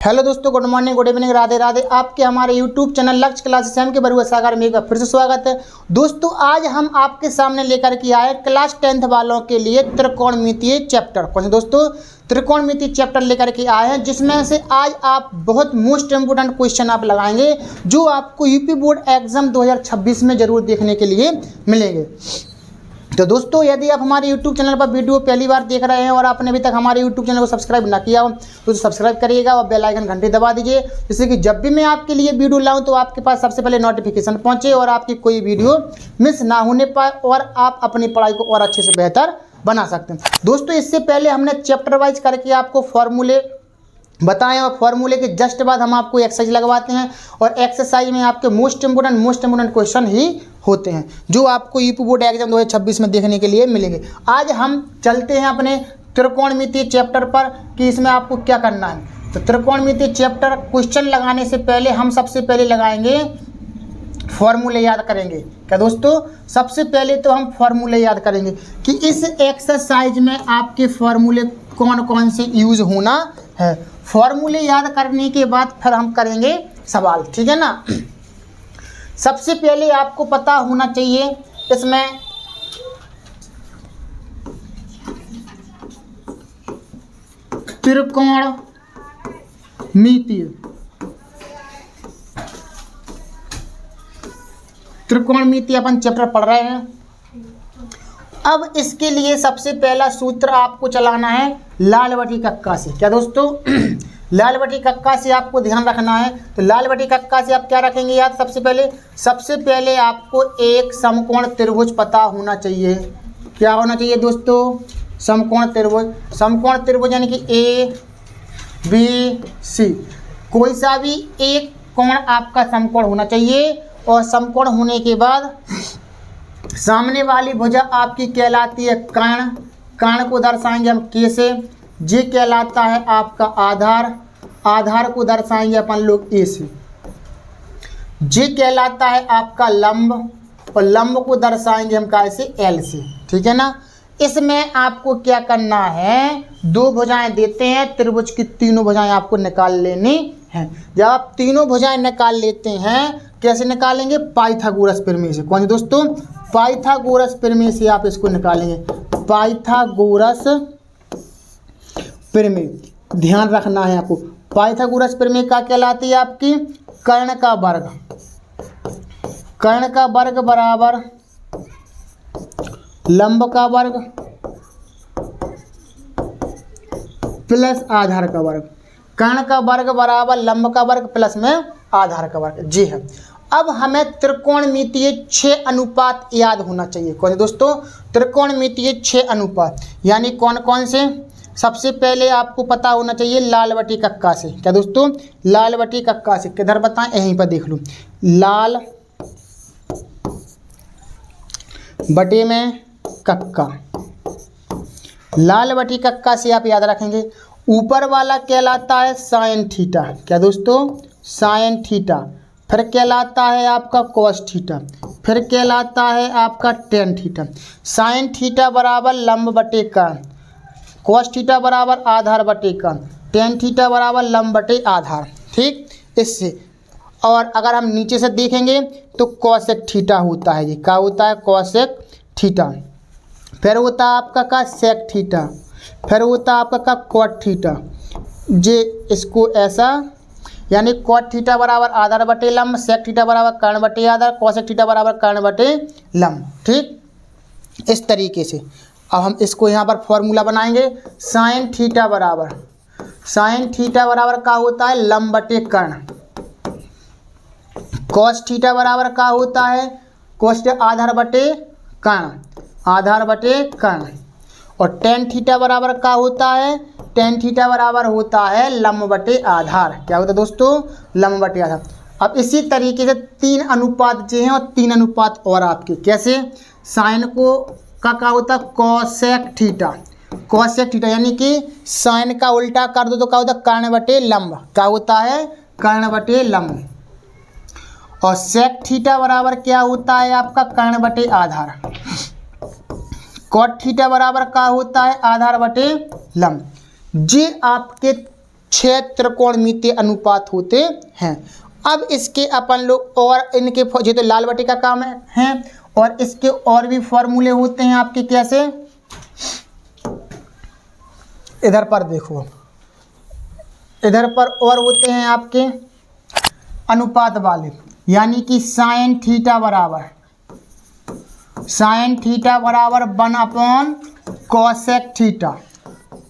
Hello दोस्तों, good morning, good evening, Radhe Radhe. आपके हमारे यूट्यूब चैनल लक्ष्य क्लासेस के बरुआ सागर में एक बार फिर से स्वागत है। दोस्तों, आज हम आपके सामने लेकर के आए क्लास 10th वालों के लिए त्रिकोणमितीय चैप्टर। कौन से दोस्तों? त्रिकोणमितीय चैप्टर लेकर के आए हैं, जिसमें से आज आप बहुत मोस्ट इंपोर्टेंट क्वेश्चन आप लगाएंगे जो आपको यूपी बोर्ड एग्जाम 2026 में जरूर देखने के लिए मिलेंगे। तो दोस्तों, यदि आप हमारे YouTube चैनल पर वीडियो पहली बार देख रहे हैं और आपने अभी तक हमारे YouTube चैनल को सब्सक्राइब ना किया हो तो सब्सक्राइब करिएगा और बेल आइकन घंटी दबा दीजिए, जिससे कि जब भी मैं आपके लिए वीडियो लाऊं तो आपके पास सबसे पहले नोटिफिकेशन पहुंचे और आपकी कोई वीडियो मिस ना होने पाए और आप अपनी पढ़ाई को और अच्छे से बेहतर बना सकते हैं। दोस्तों, इससे पहले हमने चैप्टर वाइज करके आपको फॉर्मूले बताएं और फॉर्मूले के जस्ट बाद हम आपको एक्सरसाइज लगवाते हैं और एक्सरसाइज में आपके मोस्ट इंपोर्टेंट क्वेश्चन ही होते हैं जो आपको यूपी बोर्ड एग्जाम 2026 में देखने के लिए मिलेंगे। आज हम चलते हैं अपने त्रिकोणमितीय चैप्टर पर कि इसमें आपको क्या करना है। तो त्रिकोणमितीय चैप्टर क्वेश्चन लगाने से पहले हम सबसे पहले लगाएंगे फॉर्मूले याद करेंगे। क्या दोस्तों? सबसे पहले तो हम फॉर्मूले याद करेंगे कि इस एक्सरसाइज में आपके फॉर्मूले कौन कौन से यूज होना है। फॉर्मूले याद करने के बाद फिर हम करेंगे सवाल, ठीक है ना। सबसे पहले आपको पता होना चाहिए इसमें त्रिकोणमितीय अपन चैप्टर पढ़ रहे हैं। अब इसके लिए सबसे पहला सूत्र आपको चलाना है लाल बटी कक्का से। क्या दोस्तों? लाल बटी कक्का से आपको ध्यान रखना है। तो लाल बटी कक्का से आप क्या रखेंगे याद? सबसे पहले आपको एक समकोण त्रिभुज पता होना चाहिए। क्या होना चाहिए दोस्तों? समकोण त्रिभुज। समकोण त्रिभुज यानी कि ए बी सी, कोई सा भी एक कोण आपका समकोण होना चाहिए और समकोण होने के बाद सामने वाली भुजा आपकी कहलाती है कर्ण। कर्ण को दर्शाएंगे हम के से। जे कहलाता है आपका आधार। आधार को दर्शाएंगे अपन लोग ए से। जे कहलाता है आपका लंब और लंब को दर्शाएंगे हम कैसे? एल से, ठीक है ना। इसमें आपको क्या करना है? दो भुजाएं देते हैं, त्रिभुज की तीनों भुजाएं आपको निकाल लेनी हैं। जब आप तीनों भुजाएं निकाल लेते हैं, कैसे निकालेंगे? पाइथागोरस प्रमेय से। कौन से दोस्तों? पाइथागोरस प्रमेय से आप इसको निकालेंगे। पाइथागोरस प्रमेय ध्यान रखना है आपको। पाइथागोरस प्रमेय क्या कहलाती है आपकी? कर्ण का वर्ग। कर्ण का वर्ग बराबर लंब का वर्ग प्लस आधार का वर्ग। कर्ण का वर्ग बराबर लंब का वर्ग प्लस में आधार का वर्ग। जी है। अब हमें त्रिकोणमितीय 6 अनुपात याद होना चाहिए। कौन दोस्तों? त्रिकोणमितीय 6 अनुपात यानी कौन कौन से? सबसे पहले आपको पता होना चाहिए लाल बटी कक्का से। क्या दोस्तों? लाल बटी कक्का से। किधर बताएं? यहीं पर देख लो। लाल बटे में कक्का। लाल बटी कक्का से आप याद रखेंगे। ऊपर वाला कहलाता है साइन थीटा। क्या दोस्तों? Sine theta. फिर कहलाता है आपका कॉस थीटा। फिर कहलाता है आपका टेन थीटा। साइन थीटा बराबर लंब बटे कर्ण। कॉस थीटा बराबर आधार बटे कर्ण। टेन थीटा बराबर लंब बटे आधार। ठीक, इससे और अगर हम नीचे से देखेंगे तो कॉसेक थीटा होता है। ये क्या होता है? Cosec theta. फिर होता है आपका का सेक थीटा। फिर होता है आपका का कॉट थीटा। जे इसको ऐसा यानी कॉट थीटा बराबर आधार बटे लंब, सेक थीटा बराबर कर्ण बटे आधार, कॉसेक थीटा बराबर कर्ण बटे लंब। ठीक, इस तरीके से अब हम इसको यहाँ पर फॉर्मूला बनाएंगे। साइन थीटा बराबर क्या होता है? लंब बटे कर्ण। कॉस थीटा बराबर क्या होता है? कॉस आधार बटे कर्ण। और टेन थीटा बराबर क्या होता है? टेन थीटा बराबर होता है लंब बटे आधार। क्या होता है दोस्तों? लंब बटे आधार। अब इसी तरीके से 3 अनुपात जो हैं और 3 अनुपात और आपके कैसे? साइन को का क्या होता है? Cosec theta. कॉसेक थीटा यानी कि साइन का उल्टा कर दो तो क्या होता है? कर्ण बटे लंब। क्या होता है? कर्ण बटे लंब। और सेक थीटा बराबर क्या होता है आपका? कर्ण बटे आधार। कॉट थीटा बराबर क्या होता है? आधार बटे लंब। जे आपके 6 त्रिकोणमितीय अनुपात होते हैं। अब इसके अपन लोग और इनके ये तो लाल बटे का काम है और इसके और भी फॉर्मूले होते हैं आपके। कैसे, इधर पर देखो, इधर पर और होते हैं आपके अनुपात वाले, यानी कि साइन थीटा बराबर 1 कोसेक थीटा,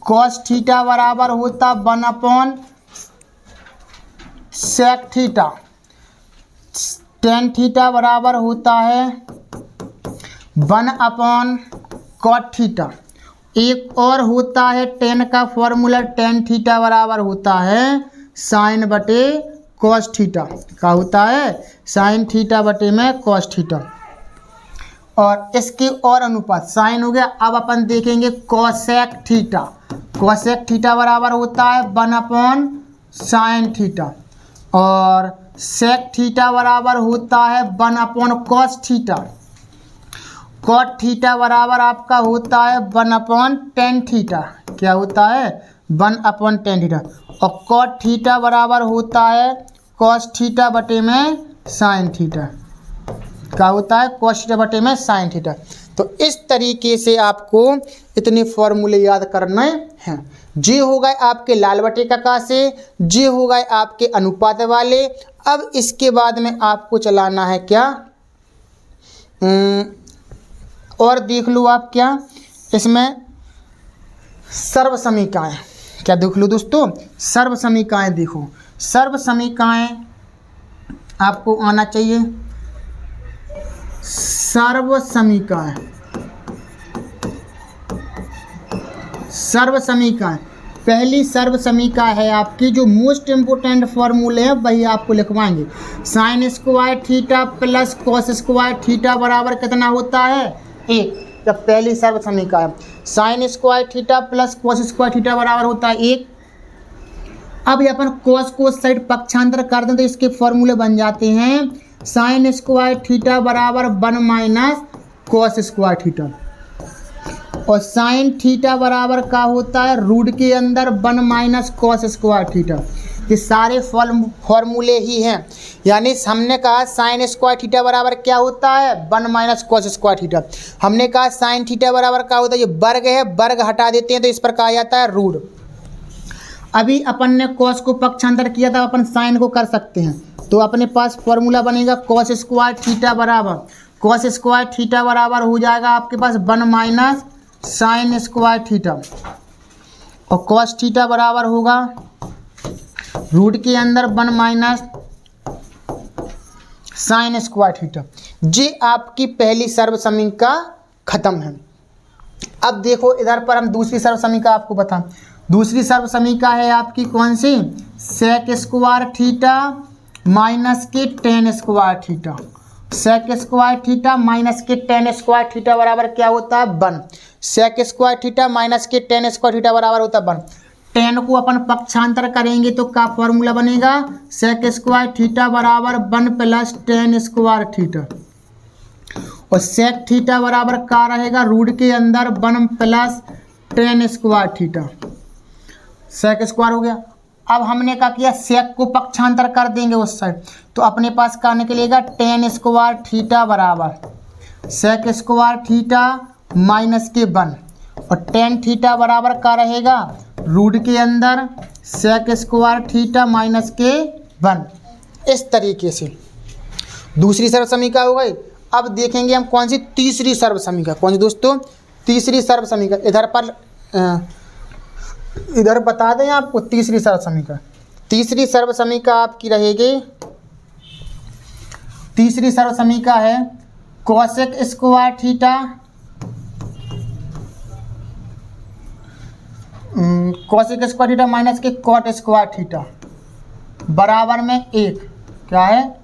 कॉस थीटा बराबर होता 1 सेक थीटा, टेन थीटा बराबर होता है 1 कॉट थीटा। एक और होता है टेन का फॉर्मूला, टेन थीटा बराबर होता है साइन बटे कॉस थीटा। क्या होता है, साइन थीटा बटे में कॉस थीटा। और इसके और अनुपात साइन हो गया। अब अपन देखेंगे कोसेक थीटा, कोसेक थीटा बराबर होता है 1 साइन थीटा और सेक थीटा बराबर होता है 1 कॉस थीटा। कॉट थीटा बराबर आपका होता है 1 टेन थीटा। क्या होता है, 1 टेन थीटा। और कॉट थीटा बराबर होता है कॉस थीटा बटे में साइन थीटा। क्या होता है, कॉस थीटा बटे में साइन थीटा। तो इस तरीके से आपको इतने फॉर्मूले याद करने हैं। जे हो गए आपके लाल बटे का से, जे हो गए आपके अनुपात वाले। अब इसके बाद में आपको चलाना है क्या, और देख लो आप क्या इसमें सर्व समीकाएँ। क्या देख लो दोस्तों, सर्व समीकाएँ देखो। सर्व समीकाएँ आपको आना चाहिए। सर्व समीकाएँ, सर्व समीकाएँ, पहली सर्व समीका है आपकी जो मोस्ट इम्पोर्टेंट फॉर्मूले है वही आपको लिखवाएंगे। Sine square theta plus cos square theta बराबर कितना होता है, 1। जब पहली सर्व समीका है sign square theta plus cos square theta बराबर होता है 1। अब ये अपन कॉस को साइड पक्षांतर कर दें तो इसके फॉर्मूले बन जाते हैं साइन स्क्वायर थीटा बराबर 1 माइनस कॉस स्क्वायर थीटा। और साइन थीटा बराबर का होता है रूट के अंदर 1 माइनस कॉस स्क्वायर थीटा। ये सारे फॉर्मूले ही हैं। यानी हमने कहा साइन स्क्वायर थीटा बराबर क्या होता है, 1 माइनस कॉस स्क्वायर थीटा। हमने कहा साइन थीटा बराबर क्या होता है, ये वर्ग है, वर्ग हटा देते हैं तो इस पर कहा जाता है रूट। अभी अपन ने कॉस को पक्षांतर किया था, अपन साइन को कर सकते हैं। तो अपने पास फॉर्मूला बनेगा कॉस स्क्वायर थीटा बराबर, कॉस स्क्वायर थीटा बराबर हो जाएगा आपके पास 1 माइनस साइन स्क्वायर थीटा। और कॉस थीटा बराबर होगा रूट के अंदर 1 माइनस साइन स्क्वायर थीटा। ये आपकी पहली सर्व समीका खत्म है। अब देखो इधर पर हम दूसरी सर्व समीका आपको बताएं। दूसरी सर्व समीका है आपकी कौन सी, सेक स्क्वायर थीटा माइनस के tan square theta. Sec square theta minus के टेन स्क्वायर थीटा बराबर क्या होता है, 1। सेक स्क्वायर थीटा माइनस के टेन स्क्वायर थीटा बराबर होता है 1। टेन को अपन पक्षांतर करेंगे तो क्या फॉर्मूला बनेगा, सेक स्क्वायर थीटा बराबर 1 प्लस टेन स्क्वायर थीटा। और सेक थीटा बराबर क्या रहेगा, रूट के अंदर 1 plus tan square theta. Sec square हो गया। अब हमने क्या किया, सेक को पक्षांतर कर देंगे उस साइड तो अपने पास क्या निकलेगा, टेन स्क्वायर थीटा बराबर सेक स्क्वायर थीटा माइनस के 1। और टेन थीटा बराबर क्या रहेगा, रूट के अंदर सेक स्क्वायर थीटा माइनस के 1। इस तरीके से दूसरी सर्व समीका हो गई। अब देखेंगे हम कौन सी तीसरी सर्व समीका। कौन सी दोस्तों, तीसरी सर्व समीका। इधर बता दें आपको तीसरी सर्व समीका। तीसरी सर्व समीका आपकी रहेगी, तीसरी सर्व समीका है cosec square theta cosec square theta minus के कॉट स्क्वायर थीटा बराबर में 1। क्या है,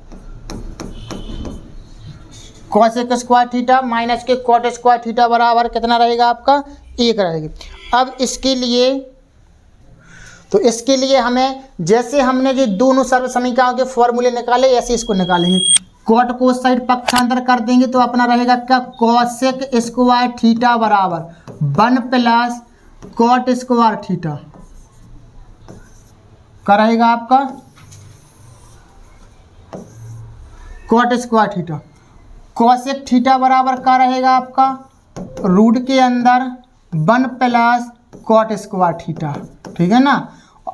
कोसेक स्क्वायर थीटा माइनस के कॉट स्क्वायर थीटा बराबर कितना रहेगा आपका, 1 रहेगी। अब इसके लिए तो इसके लिए हमें जैसे हमने जो दोनों सर्व समीकाओं के फॉर्मूले निकाले ऐसे इसको निकालेंगे। कॉट को साइड पक्षांतर कर देंगे तो अपना रहेगा क्या, कोसेक स्क्वायर थीटा बराबर 1 प्लस कॉट स्क्वायर थीटा। क्या रहेगा आपका cot square theta. Cosec theta बराबर क्या रहेगा आपका रूट के अंदर 1 प्लस कॉट स्क्वायर थीटा, ठीक है ना।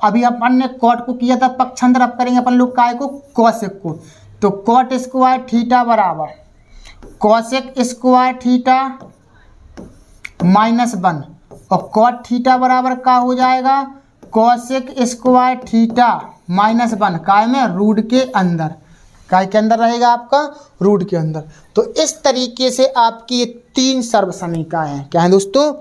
अभी अपन ने कॉट को किया था पक्षांतर, अब करेंगे अपन लोग काय को कोसेक को। तो कॉट स्क्वायर थीटा बराबर कोसेक स्क्वायर थीटा -1 और कॉट थीटा बराबर क्या हो जाएगा कोसेक स्क्वायर थीटा -1 काय में रूट के अंदर, काय के अंदर रहेगा आपका रूट के अंदर। तो इस तरीके से आपकी ये 3 सर्व समीकरण हैं। क्या है दोस्तों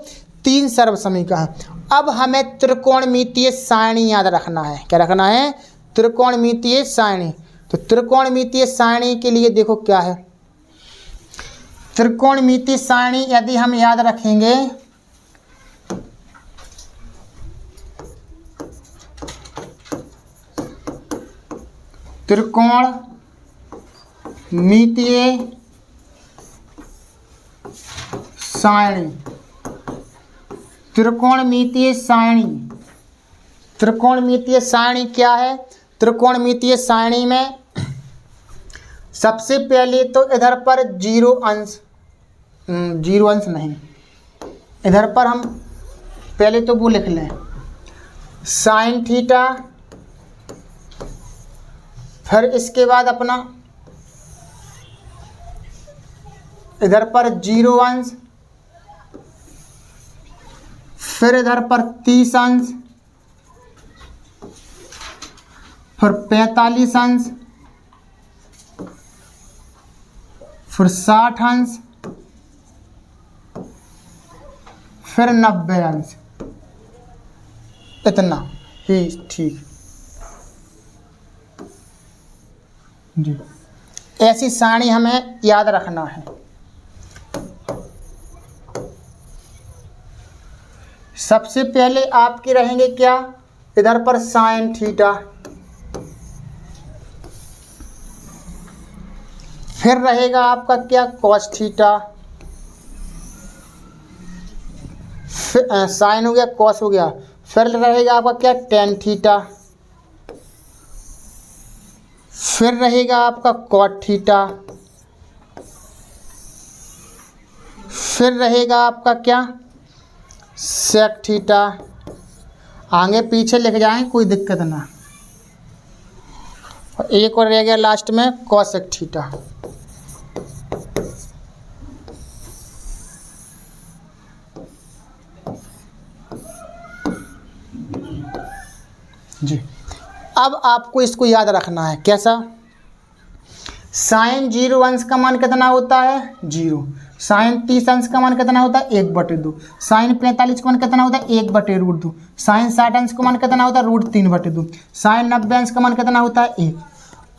3 सर्व समीकरण हैं। अब हमें त्रिकोणमितीय सारणी याद रखना है। क्या रखना है त्रिकोणमितीय सारणी। तो त्रिकोणमितीय सारणी के लिए देखो क्या है त्रिकोणमितीय सारणी यदि हम याद रखेंगे त्रिकोणमितीय सारणी, त्रिकोणमितीय सारणी, त्रिकोणमितीय सारणी क्या है। त्रिकोणमितीय सारणी में सबसे पहले तो इधर पर 0 अंश नहीं, इधर पर हम पहले तो वो लिख लें साइन थीटा, फिर इसके बाद अपना इधर पर 0 अंश, फिर इधर पर 30 अंश, फिर 45 अंश, फिर 60 अंश, फिर 90 अंश, इतना ही ठीक जी। ऐसी सारणी हमें याद रखना है। सबसे पहले आपके रहेंगे क्या इधर पर साइन थीटा, फिर रहेगा आपका क्या कॉस थीटा, साइन हो गया कॉस हो गया, फिर रहेगा आपका क्या टेन थीटा, फिर रहेगा आपका कॉट थीटा, फिर रहेगा आपका क्या सेक थीटा। आगे पीछे लिख जाएं कोई दिक्कत ना। और एक और रह गया लास्ट में कॉसेक थीटा। जी अब आपको इसको याद रखना है कैसा। साइन 0 अंश का मान कितना होता है 0, साइन 30 अंश का मान कितना होता है 1/2, साइन 45 का मान कितना होता है 1/√2, साइन 60 अंश का मान कितना होता है √3/2, साइन 90 अंश का मान कितना होता है 1।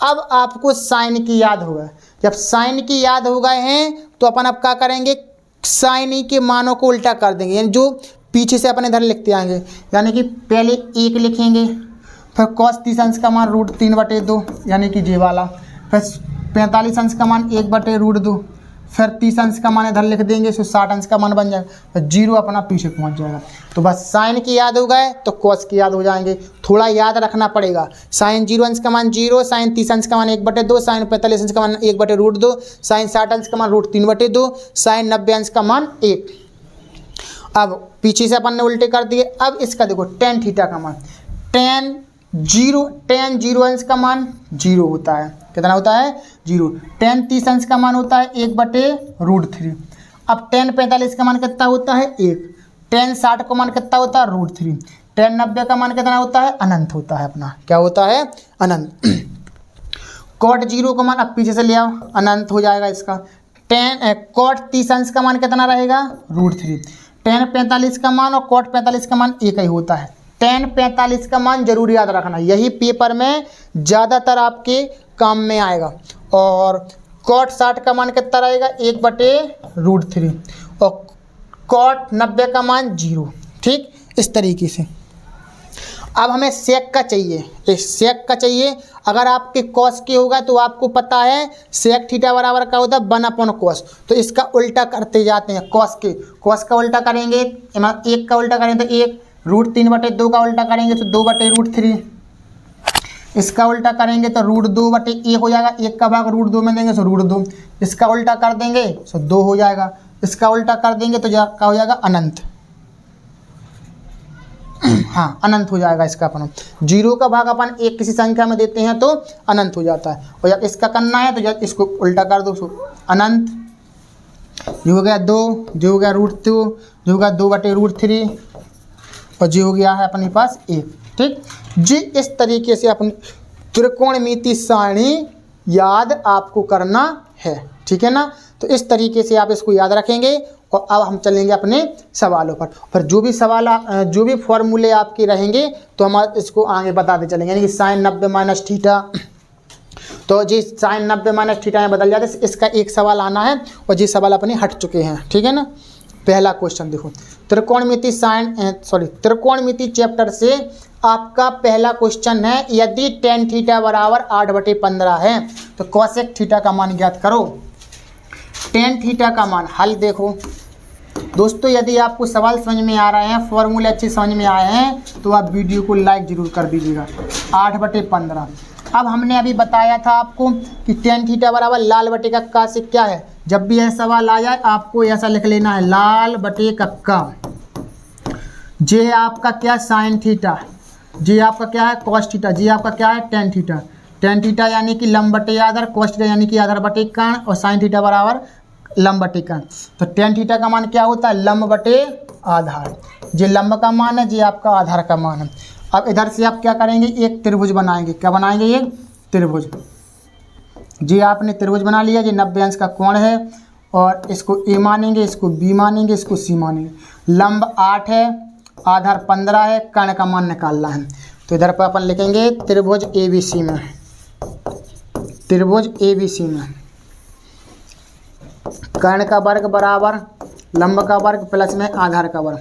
अब आपको साइन की याद होगा। जब साइन की याद हो गए हैं तो अपन अब क्या करेंगे साइन के मानों को उल्टा कर देंगे, यानी जो पीछे से अपन इधर लिखते आएंगे। यानी कि पहले 1 लिखेंगे, फिर cos 30 अंश का मान √3/2 यानी कि जे वाला, फिर 45 अंश का मान 1/√2, फिर 30 अंश का मान इधर लिख देंगे, तो 60 अंश का मान बन जाएगा, फिर 0 अपना पीछे पहुंच जाएगा। तो बस साइन की याद हो गए तो cos की याद हो जाएंगे। थोड़ा याद रखना पड़ेगा। साइन 0 अंश का मान 0, साइन 30 अंश का मान 1/2, साइन 45 अंश का मान 1/√2, साइन 60 अंश का मान √3/2, साइन 90 अंश का मान 1। अब पीछे से अपन ने उल्टे कर दिए। अब इसका देखो टेन थीटा का मान, टेन 0 अंश का मान 0 होता है, कितना होता है 0। टेन 30 अंश का मान होता है 1/√3। अब टेन 45 का मान कितना होता है 1, टेन 60 का मान कितना होता है √3, टेन 90 का मान कितना होता है अनंत होता है अपना, क्या होता है अनंत। कॉट 0 का मान अब पीछे से ले आओ अनंत हो जाएगा इसका। कॉट 30 अंश का मान कितना रहेगा √3, टेन 45 का मान और कॉट 45 का मान एक ही होता है। टेन 45 का मान जरूर याद रखना, यही पेपर में ज़्यादातर आपके काम में आएगा। और कॉट 60 का मान कितना रहेगा 1/√3 और कॉट 90 का मान 0। ठीक इस तरीके से। अब हमें सेक का चाहिए, इस सेक का चाहिए। अगर आपके कॉस के होगा तो आपको पता है सेक थीटा बराबर क्या होता है 1/cos। तो इसका उल्टा करते जाते हैं। कॉस का उल्टा करेंगे 1 का उल्टा करेंगे तो 1, √3/2 का उल्टा करेंगे तो 2/√3, इसका उल्टा करेंगे तो √2/1 हो जाएगा। 1 का भाग √2 में देंगे तो √2। इसका उल्टा कर देंगे तो 2 हो जाएगा। इसका उल्टा कर देंगे तो क्या हो जाएगा, अनंत। हाँ, अनंत हो जाएगा इसका अपन। 0 का भाग अपन एक किसी संख्या में देते हैं तो अनंत हो जाता है। और जब इसका करना है तो जब इसको उल्टा कर दो तो अनंत। जो हो गया 2, जो हो गया √2, जो हो गया 2/√3 और जो हो गया है अपने पास 1। ठीक जी, इस तरीके से अपनी त्रिकोणमिति सारणी याद आपको करना है। ठीक है ना। तो इस तरीके से आप इसको याद रखेंगे। और अब हम चलेंगे अपने सवालों पर। फिर जो भी सवाल जो भी फॉर्मूले आपके रहेंगे तो हम इसको आगे बताते चलेंगे। यानी कि sin 90 - थीटा, तो जी sin 90 - थीटा में बदल जाते हैं। इसका एक सवाल आना है और जी सवाल अपने हट चुके हैं। ठीक है ना। पहला क्वेश्चन देखो, त्रिकोणमिति चैप्टर से आपका पहला क्वेश्चन है, यदि tan थीटा बराबर 8/15 है तो cosec थीटा का मान ज्ञात करो। tan थीटा का मान हल देखो दोस्तों। यदि आपको सवाल समझ में आ रहे हैं, फॉर्मूले अच्छे समझ में आए हैं तो आप वीडियो को लाइक जरूर कर दीजिएगा। 8/15। अब हमने अभी बताया था आपको कि tan थीटा बराबर लाल बटे कक्का से क्या है। जब भी ऐसा सवाल आ जाए आपको ऐसा लिख लेना है, लाल बटे कक्का। जे आपका क्या, साइन थीटा। जे आपका क्या है, कॉस थीटा। जे आपका क्या है, tan थीटा। tan थीटा यानी कि लंब बटे आधार, कॉस थीटा यानी कि आधार बटे कर्ण और साइन थीटा बराबर लंब बटे कर्ण। तो tan थीटा का मान क्या होता है, लंब बटे आधार। जे लंब का मान है, जे आपका आधार का मान है। अब इधर से आप क्या करेंगे, एक त्रिभुज बनाएंगे। क्या बनाएंगे, एक त्रिभुज। जी आपने त्रिभुज बना लिया। जी 90 अंश का कोण है और इसको ए मानेंगे, इसको बी मानेंगे, इसको सी मानेंगे। लंब 8 है, आधार 15 है, कर्ण का मान निकालना है। तो इधर पर अपन लिखेंगे त्रिभुज ABC में, त्रिभुज ABC में कर्ण का वर्ग बराबर लंब का वर्ग प्लस में आधार का वर्ग।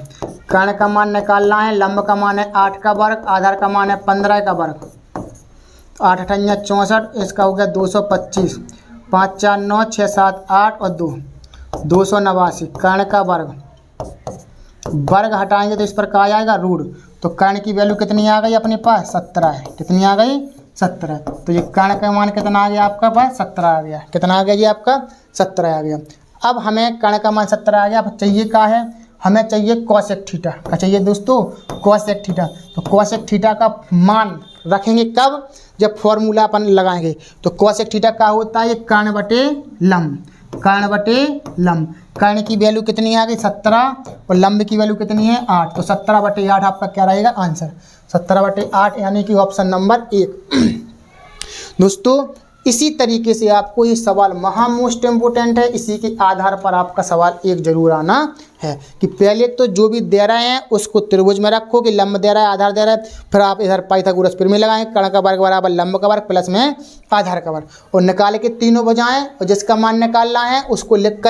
कर्ण का मान निकालना है, लंब का मान है 8 का वर्ग, आधार का मान है 15 का वर्ग। 8 × 8 = 64, इसका हो गया 225। 5 × 4 = 9, 6 × 7 = 8 और 2 289। कर्ण का वर्ग, वर्ग हटाएंगे तो इस पर कहा जाएगा रूट। तो कर्ण की वैल्यू कितनी आ गई अपने पास, 17 है। कितनी आ गई, 17। तो ये कर्ण का मान कितना आ गया आपका पास, 17 आ गया। कितना आ गया जी आपका, 17 आ गया। अब हमें कर्ण का मान 17 आ गया। अब चाहिए क्या है, हमें चाहिए cosec थीटा। क्या चाहिए दोस्तों, cosec थीटा। तो cosec थीटा का मान रखेंगे कब, जब फॉर्मूला अपन लगाएंगे। तो cosec थीटा का होता है ये कर्ण बटे लंब, कर्ण बटे लंब। कर्ण की वैल्यू कितनी आ गई, 17 और लंब की वैल्यू कितनी है, 8। तो 17/8 आपका क्या रहेगा आंसर, 17/8 यानी कि ऑप्शन नंबर 1। दोस्तों इसी तरीके से आपको ये सवाल महा मोस्ट इम्पोर्टेंट है। इसी के आधार पर आपका सवाल एक जरूर आना है कि पहले तो जो भी दे रहे हैं उसको त्रिभुज में रखो कि लंब दे रहा है, आधार दे रहा है। फिर आप इधर पाइथागोरस प्रमेय लगाएं, कर्ण का वर्ग बराबर लंब का वर्ग प्लस में आधार का वर्ग, और निकाल के तीनों बजाएं और जिसका मान निकालना है उसको लिख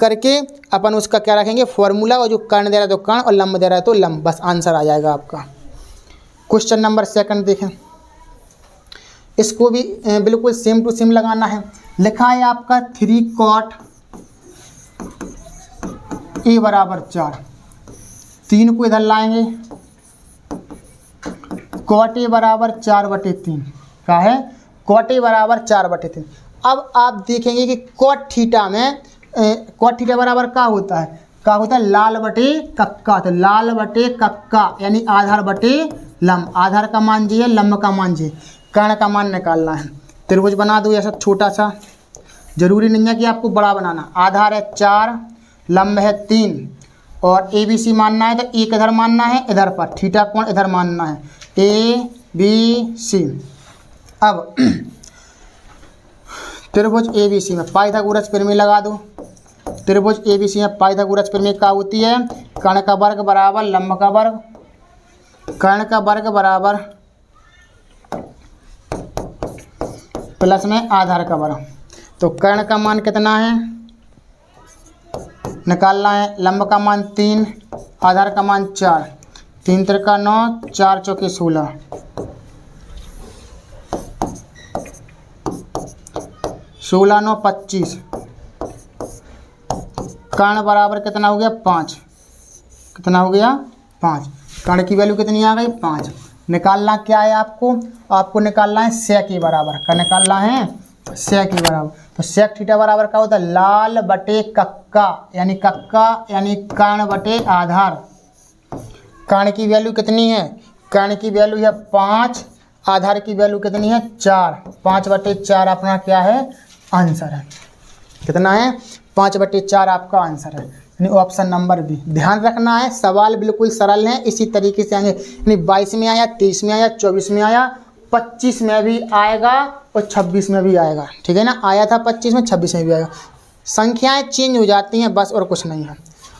करके अपन उसका क्या रखेंगे फॉर्मूला, और जो कर्ण दे रहा है तो कर्ण और लंब दे रहा है तो लंब, बस आंसर आ जाएगा आपका। क्वेश्चन नंबर 2 देखें, इसको भी बिल्कुल सेम टू सेम लगाना है। लिखा है आपका 3 cot A बराबर 4। 3 को इधर लाएंगे, cot A बराबर 4/3। क्या है, cot A बराबर 4/3। अब आप देखेंगे कि cot थीटा में cot थीटा बराबर क्या होता है, लाल बटे कक्का। तो लाल बटे कक्का यानी आधार बटे लंब। आधार का मान जी है, लंब का मान जी। कर्ण का मान निकालना है। त्रिभुज बना दो ऐसा छोटा सा, जरूरी नहीं है कि आपको बड़ा बनाना। आधार है 4, लंब है 3 और ABC मानना है तो एक इधर मानना है, इधर पर थीटा कोण इधर मानना है, ABC। अब त्रिभुज ABC में पाइथागोरस प्रमेय लगा दो। त्रिभुज ABC में पाइथागोरस प्रमेय क्या होती है, कर्ण का वर्ग बराबर लंब का वर्ग, कर्ण का वर्ग बराबर प्लस में आधार का वर्ग। तो कर्ण का मान कितना है निकालना है, लंब का मान 3, आधार का मान 4। 3 × 3 = 9, 4 × 4 = 16। 16 × 9 = 25। कर्ण बराबर कितना हो गया, 5। कितना हो गया, 5। कर्ण की वैल्यू कितनी आ गई, 5। निकालना क्या है आपको, आपको निकालना है सेक के बराबर का, निकालना है सेक के बराबर। तो सेक थीटा बराबर क्या होता है, लाल बटे कक्का यानी कर्ण बटे आधार। कर्ण की वैल्यू कितनी है, कर्ण की वैल्यू है 5, आधार की वैल्यू कितनी है 4, 5/4 अपना क्या है आंसर है। कितना है 5/4 आपका आंसर है, यानी ऑप्शन नंबर बी। ध्यान रखना है सवाल बिल्कुल सरल है, इसी तरीके से आएंगे, यानी 22 में आया, 30 में आया, 24 में आया, 25 में भी आएगा और 26 में भी आएगा। ठीक है ना, आया था 25 में, 26 में भी आएगा। संख्याएं चेंज हो जाती हैं बस, और कुछ नहीं है।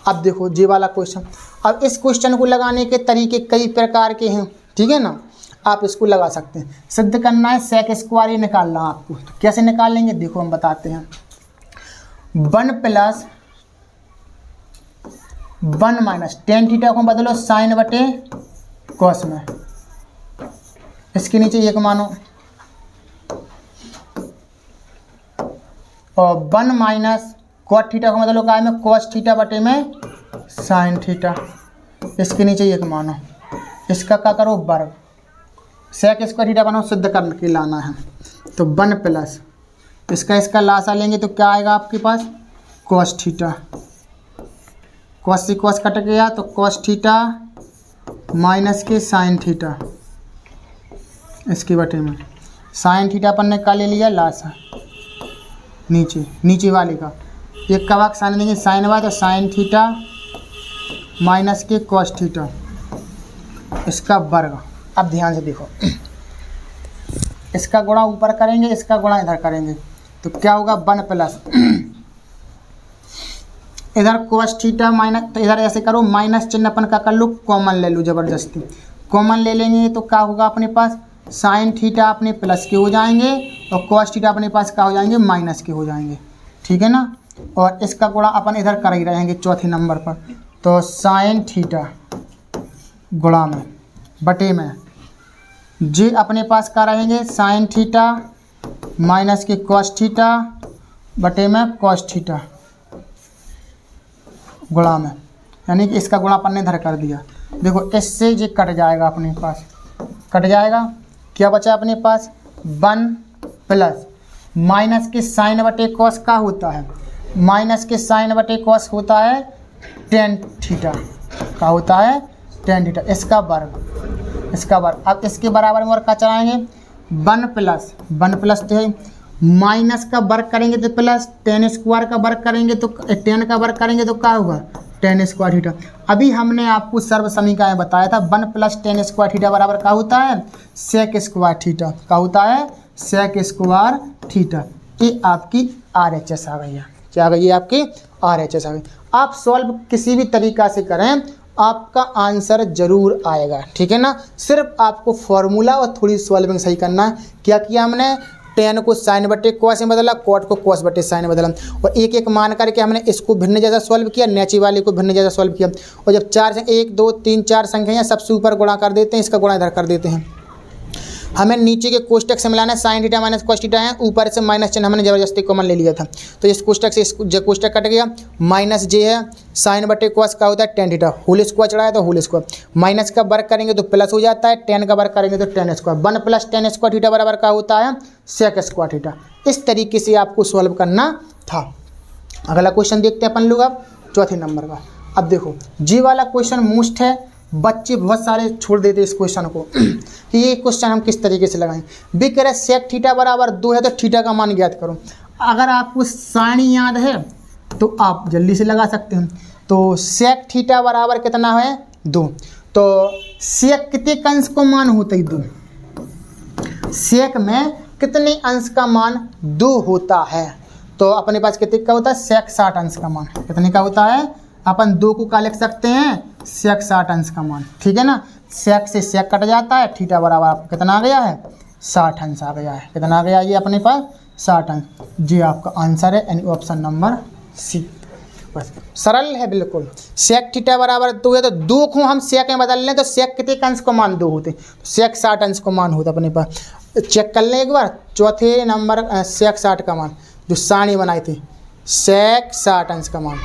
अब देखो ये वाला क्वेश्चन, अब इस क्वेश्चन को लगाने के तरीके कई प्रकार के हैं। ठीक है ना, आप इसको लगा सकते हैं। सिद्ध करना है सेक स्क्वायर ही निकालना आपको, तो कैसे निकालेंगे देखो हम बताते हैं। 1 + 1 माइनस टेन थीटा को बदलो साइन बटे कॉस में, इसके नीचे 1 मानो, और 1 माइनस कॉट थीटा को बदलो काय में, कॉस थीटा बटे में साइन थीटा, इसके नीचे 1 मानो। इसका क्या करो वर्ग, सेक स्क्वायर थीटा बनाओ, सिद्ध करके लाना है। तो 1 + इसका लासा लेंगे तो क्या आएगा आपके पास, कॉस थीटा, कॉस से कॉस कट गया तो कॉस थीटा माइनस के साइन थीटा, इसके बटे में साइन थीटा अपन ने का ले लिया लासा, नीचे वाले का एक का भाग साइन देंगे साइन वाई, तो साइन थीटा माइनस के कॉस थीटा, इसका वर्ग। अब ध्यान से देखो, इसका गुणा ऊपर करेंगे, इसका गुणा इधर करेंगे, तो क्या होगा 1 + इधर कॉस थीटा माइनस, तो इधर ऐसे करो माइनस चिन्ह अपन का कर लो, कॉमन ले लो, ज़बरदस्ती कॉमन ले लेंगे तो क्या होगा अपने पास, साइन थीटा अपने प्लस के हो जाएंगे और कॉस थीटा अपने पास क्या हो जाएंगे, माइनस के हो जाएंगे। ठीक है ना, और इसका गुणा अपन इधर कर ही रहेंगे चौथे नंबर पर, तो साइन थीटा गुणा में बटे में जी अपने पास क्या रहेंगे, साइन थीटा माइनस के कॉस थीटा बटे में कॉस थीटा गुणा में, यानी कि इसका गुणा अपन ने इधर कर दिया। देखो इससे ये कट जाएगा, अपने पास कट जाएगा, क्या बचा अपने पास 1 + माइनस के साइन बटे कॉस का होता है, माइनस के साइन बटे कॉस होता है टेन थीटा, का होता है टेन थीटा, इसका वर्ग। अब इसके बराबर में और क्या चलाएंगे, 1 + तो है माइनस का वर्ग करेंगे तो प्लस, टेन स्क्वायर का वर्ग करेंगे तो 10 का वर्ग करेंगे तो क्या होगा टेन स्क्वायर थीटा। अभी हमने आपको सर्व समीकरण बताया था 1 + टेन स्क्वायर थीटा बराबर क्या होता है, सेक स्क्वायर थीटा, का होता है सेक स्क्वायर थीटा। ये आपकी RHS आ गई है, क्या आ गई है आपकी RHS आ गई। आप सॉल्व किसी भी तरीका से करें आपका आंसर जरूर आएगा। ठीक है ना, सिर्फ आपको फॉर्मूला और थोड़ी सॉल्विंग सही करना है। क्या किया हमने, टेन को साइन बटे कॉस में बदला, कॉट को कॉस बटे साइन में बदला, और एक एक मान करके हमने इसको भिन्न जैसा सॉल्व किया, नीचे वाले को भिन्न जैसा सॉल्व किया। और जब 1 2 3 4 संख्याएं सबसे ऊपर गुणा कर देते हैं, इसका गुणा इधर कर देते हैं। हमें नीचे के कोष्टक से मिलाना है, sine theta minus cos theta है, ऊपर से माइनस चिन्ह हमने जबरदस्ती कॉमन ले लिया था, तो इस कोष्टक से इस कोष्टक कट गया, माइनस जे है साइन बटे कॉस का होता है टेन थीटा, होल स्क्वायर चढ़ाया तो होल स्क्वायर, माइनस का वर्ग करेंगे तो प्लस हो जाता है, टेन का वर्ग करेंगे तो ten square, 1 + ten square theta बराबर का होता है सेक स्क्वायर थीटा। इस तरीके से आपको सॉल्व करना था। अगला क्वेश्चन देखते हैं अपन लोग अब चौथे नंबर का। अब देखो जी वाला क्वेश्चन मोस्ट है, बच्चे बहुत सारे छोड़ देते इस क्वेश्चन को कि ये क्वेश्चन हम किस तरीके से लगाएं। भी कह रहे सेक थीटा बराबर 2 है तो थीटा का मान ज्ञात करो। अगर आपको सारणी याद है तो आप जल्दी से लगा सकते हैं। तो सेक थीटा बराबर कितना है 2, तो सेक कितने अंश को मान होता है 2, सेक में कितने अंश का मान 2 होता है। तो अपने पास कितने का होता है सेक 60 अंश का मान, कितने का होता है, अपन 2 को क्या लिख सकते हैं सेक 60 अंश का मान। ठीक है ना, सेक से सेक कट जाता है, थीटा बराबर आपको कितना आ गया है 60 अंश आ गया है। कितना आ गया ये अपने पास 60 अंश। जी आपका आंसर है यानी ऑप्शन नंबर सी। बस सरल है बिल्कुल। सेक थीटा बराबर 2 है तो 2 को हम सेक में बदल लें तो सेक कितने अंश को मान 2 होते, तो सेक 60 अंश को मान होता अपने पास। चेक कर लें एक बार चौथे नंबर सेक 60 का मान जो सारणी बनाई थी, सेक 60 अंश का मान,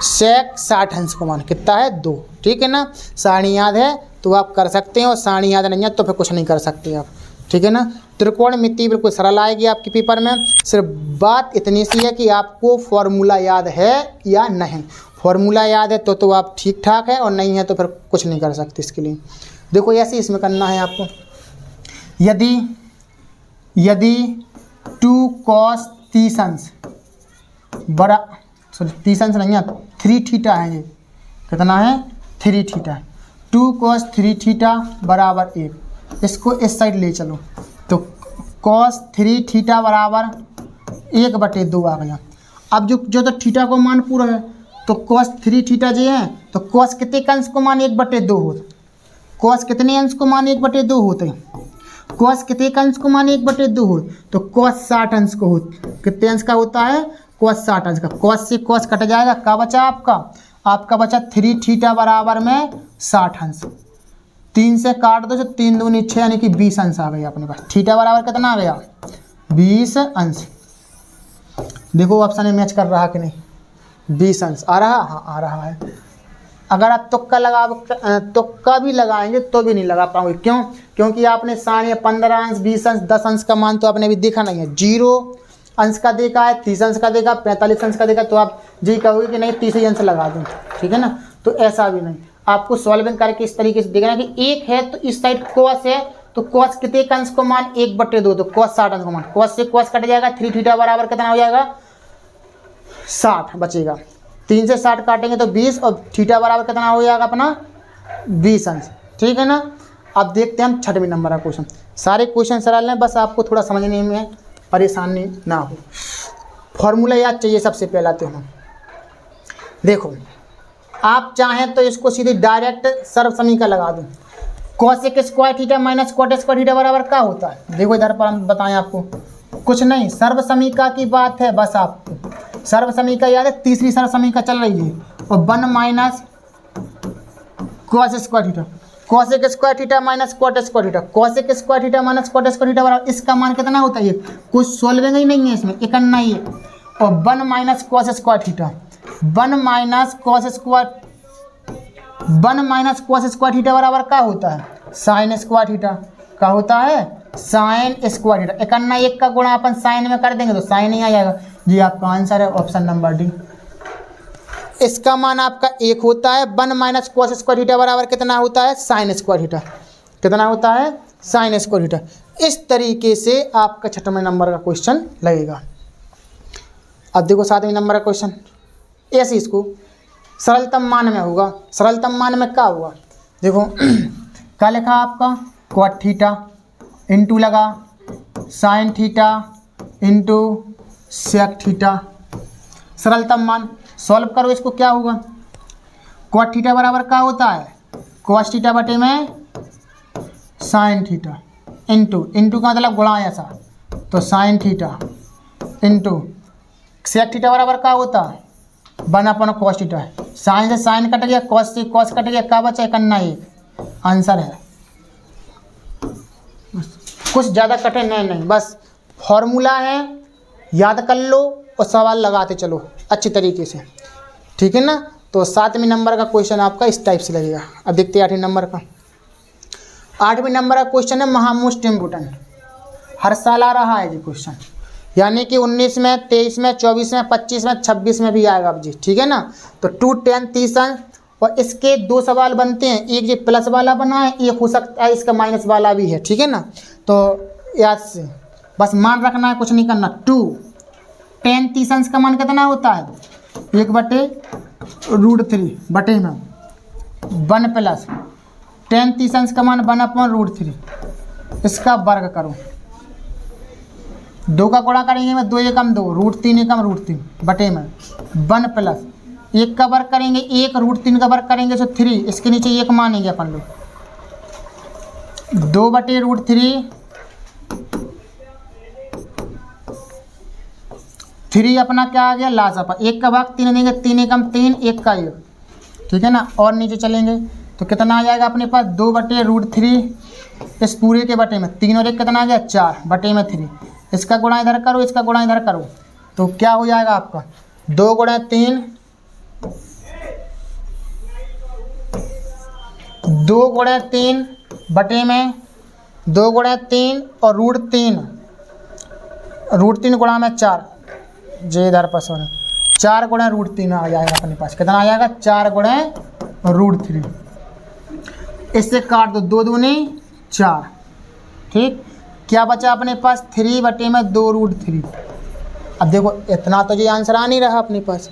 सेक 60 अंश का मान कितना है 2। ठीक है ना, सारणी याद है तो आप कर सकते हैं, और सारणी याद नहीं है तो फिर कुछ नहीं कर सकते आप, ठीक है ना। त्रिकोणमिति बिल्कुल सरल आएगी आपके पेपर में। सिर्फ बात इतनी सी है कि आपको फॉर्मूला याद है या नहीं। फॉर्मूला याद है तो आप ठीक ठाक है, और नहीं है तो फिर कुछ नहीं कर सकते इसके लिए। देखो ऐसे इसमें करना है आपको। यदि 2 cos 30 अंश बड़ा, सॉरी 30 अंश नहीं है, 3 थीटा है, ये कितना है 3 थीटा। 2 cos 3 थीटा बराबर 1, इसको इस साइड ले चलो तो cos 3 थीटा बराबर 1/2 आ गया। अब जो तो थीटा को मान पूरा है तो cos 3 थीटा जो है तो cos कितने का अंश को मान 1/2 होता, cos कितने अंश को मान 1/2 होते हैं, cos कितने का अंश को मान 1/2 हो तो cos 60 अंश को हो, कितने अंश का होता है cos 60 अंश का। cos से cos कट जाएगा, क्या बचा आपका बचा 3 थीटा बराबर में 60 अंश। 3 से काट दो तो 3 दूनी 6 यानी कि 20 अंश आ गया अपने पास। थीटा बराबर कितना आ गया 20 अंश। देखो ऑप्शन में मैच कर रहा कि नहीं, 20 अंश आ रहा, हाँ आ रहा है। अगर आप तुक्का भी लगाएंगे तो भी नहीं लगा पाओगे, क्यों? क्योंकि आपने साढ़े 15 अंश 20 अंश 10 अंश का मान तो आपने अभी देखा नहीं है। 0 अंश का देखा है, 30 अंश का देखा, 45 अंश का देखा, तो आप जी कहोगे कि नहीं 30 ही अंश लगा दूँ, ठीक है ना। तो ऐसा भी नहीं, आपको सॉल्विंग करके इस तरीके से देखना है कि 1 है तो इस साइड cos है तो cos कितने का अंश को मान 1/2 तो cos 60 अंश को मान, cos से cos कट जाएगा, 3 थीटा बराबर कितना हो जाएगा 60 बचेगा। 3 से 60 काटेंगे तो 20, और थीटा बराबर कितना हो जाएगा अपना 20 अंश, ठीक है ना। अब देखते हैं हम 6वें नंबर का क्वेश्चन। सारे क्वेश्चन सरल हैं, बस आपको थोड़ा समझने में परेशानी ना हो। फॉर्मूला याद चाहिए सबसे पहला तो हम देखो, आप चाहें तो इसको सीधे डायरेक्ट सर्व समीकरण लगा दूं। cosec square theta minus cot square theta बराबर क्या होता है, देखो इधर पर हम बताएं आपको, कुछ नहीं, सर्व समीकरण की बात है। बस आपको सर्व समीकरण याद है, तीसरी सर्व समीकरण चल रही है, और 1 minus cos square theta, cosec square theta minus cot square theta, cosec square theta minus cot square theta बराबर, इसका मान कितना होता है, कुछ सोल्विंग ही नहीं है इसमें, इकन्ना ही है। और 1 minus cos square theta, 1 minus cos square theta बराबर क्या होता है साइन स्क्वायर थीटा, क्या होता है साइन स्क्वायर थीटा। इकन्ना 1 का गुणा अपन साइन में कर देंगे तो साइन ही आ जाएगा जी। आपका आंसर है ऑप्शन नंबर डी। इसका मान आपका 1 होता है। 1 माइनस cos स्क्वायर थीटा बराबर कितना होता है साइन स्क्वायर थीटा, कितना होता है साइन स्क्वायर थीटा। इस तरीके से आपका 6वें नंबर का क्वेश्चन लगेगा। अब देखो 7वें नंबर का क्वेश्चन, ऐसे इसको सरलतम मान में होगा। सरलतम मान में क्या होगा, देखो क्या लिखा आपका cot थीटा इंटू लगा sine theta into sec theta. सरलतम मान सॉल्व करो, इसको क्या होगा, cot थीटा बराबर क्या होता है cos थीटा बटे में साइन थीटा इंटू का मतलब गुणा ऐसा, तो sine theta into sec theta बराबर क्या होता है 1/cos थीटा है। साइन से साइन कट गया, cos से cos कट गया, क्या बचा इकन्ना 1, आंसर है। कुछ ज़्यादा कठिन नहीं, बस फॉर्मूला है, याद कर लो और सवाल लगाते चलो अच्छी तरीके से, ठीक है ना। तो 7वें नंबर का क्वेश्चन आपका इस टाइप से लगेगा। अब देखते हैं 8वें नंबर का। 8वें नंबर का क्वेश्चन है महामोस्ट इम्पोर्टेंट, हर साल आ रहा है ये क्वेश्चन, यानी कि 19 में 23 में 24 में 25 में 26 में भी आएगा अब जी, ठीक है ना। तो 2 10 30 अंश, और इसके 2 सवाल बनते हैं, एक ये प्लस वाला बना है, एक हो सकता है इसका माइनस वाला भी है, ठीक है ना। तो याद से बस मान रखना है, कुछ नहीं करना। 2 10 30 अंश का मान कितना होता है 1/√3 बटे में 1 प्लस 10 30 अंश का मान 1/√3, इसका वर्ग करो, 2 का गुणा करेंगे में 2 एकम 2 √3 एकम √3 बटे में 1 प्लस 1 का वर्ग करेंगे 1 √3 का वर्ग करेंगे तो 3, इसके नीचे 1 मानेंगे अपन लोग, 2/√3 3 अपना क्या आ गया लास्ट अपन, 1 का भाग 3 देंगे, 3 एकम 3 1 का 1, ठीक है ना। और नीचे चलेंगे तो कितना आ जाएगा अपने पास 2/√3 इस पूरे के बटे में 3 और 1 कितना आ गया 4 बटे में 3, इसका गुणा इधर करो, इसका गुणा इधर करो, तो क्या हो जाएगा आपका 2 × 3 2 गुणे 3 बटे में 2 गुणे 3 और √3 गुणा में 4 जे इधर पर सोना 4 गुणे √3 आ जाएगा अपने पास। कितना आ जाएगा? 4 गुणे √3। इससे काट दो, 2 दूनी 4। ठीक, क्या बचा अपने पास? 3 बटे में 2 √3। अब देखो इतना तो ये आंसर आ नहीं रहा अपने पास,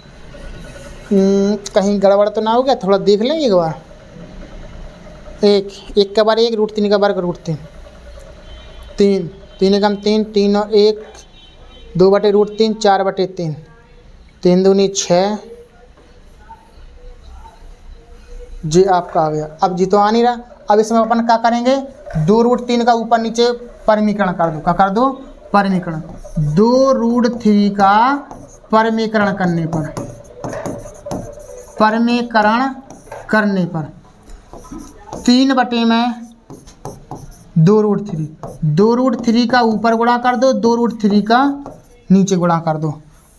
कहीं गड़बड़ तो ना हो गया? थोड़ा देख लें एक बार। एक का बार 1 √3 का वर्ग √3, 3 3 एकम 3, 3 और 1 2 बटे √3, 4 बटे 3, 3 दूनी 6 जी आपका आ गया। अब जी तो आ नहीं रहा। अब इसमें अपन क्या करेंगे? 2 √3 का ऊपर नीचे परमीकरण कर दो। क्या कर दो? परमीकरण। 2 √3 का परमीकरण करने पर 3 बटे में 2 √3, 2 √3 का ऊपर गुणा कर दो, 2 √3 का नीचे गुणा कर दो,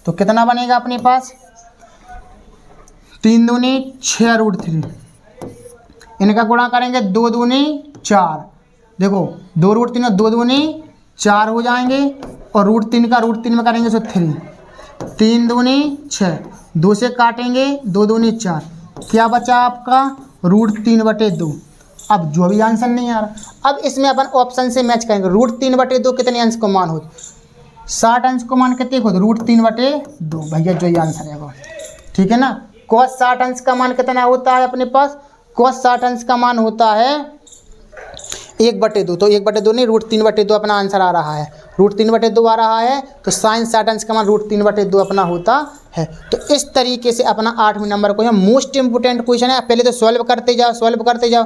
तो कितना बनेगा अपने पास? 3 दूनी 6 √3। इनका गुणा करेंगे 2 दूनी 4। देखो 2 √3 और 2 दूनी 4 हो जाएंगे, और √3 का √3 में करेंगे तो 3, 3 दूनी 6, 2 से काटेंगे 2 दूनी 4, क्या बचा आपका? √3 बटे 2। अब जो भी आंसर नहीं आ रहा, अब इसमें अपन ऑप्शन से मैच करेंगे। √3 बटे 2 कितने अंश को मान हो? 60 अंश को मान कितने को? √3 बटे 2। भैया जो ये आंसर है वो, ठीक है ना। cos 60 अंश का मान कितना होता है अपने पास? cos 60 अंश का मान होता है 1 बटे 2। तो 1 बटे 2 नहीं, √3 बटे 2 अपना आंसर आ रहा है। √3 बटे 2 आ रहा है, तो sin 60 अंश का मान √3 बटे 2 अपना होता है। तो इस तरीके से अपना 8वें नंबर को, मोस्ट इंपोर्टेंट क्वेश्चन है। पहले तो सॉल्व करते जाओ।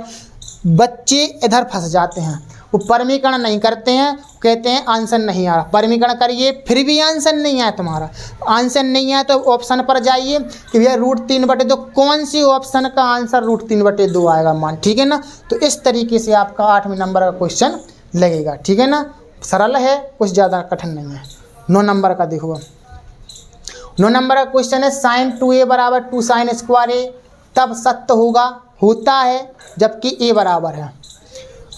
बच्चे इधर फंस जाते हैं, वो परमीकरण नहीं करते हैं, कहते हैं आंसर नहीं आ रहा। परमीकरण करिए फिर भी आंसर नहीं आया तुम्हारा। आंसर नहीं आया तो ऑप्शन पर जाइए कि भैया √3 बटे 2 कौन सी ऑप्शन का आंसर √3 बटे 2 आएगा मान, ठीक है ना। तो इस तरीके से आपका 8वें नंबर का क्वेश्चन लगेगा, ठीक है ना। सरल है, कुछ ज़्यादा कठिन नहीं है। 9 नंबर का देखो, 9 नंबर का क्वेश्चन है sin 2a बराबर 2 sin स्क्वायर a तब सत्य होता है जबकि a बराबर है।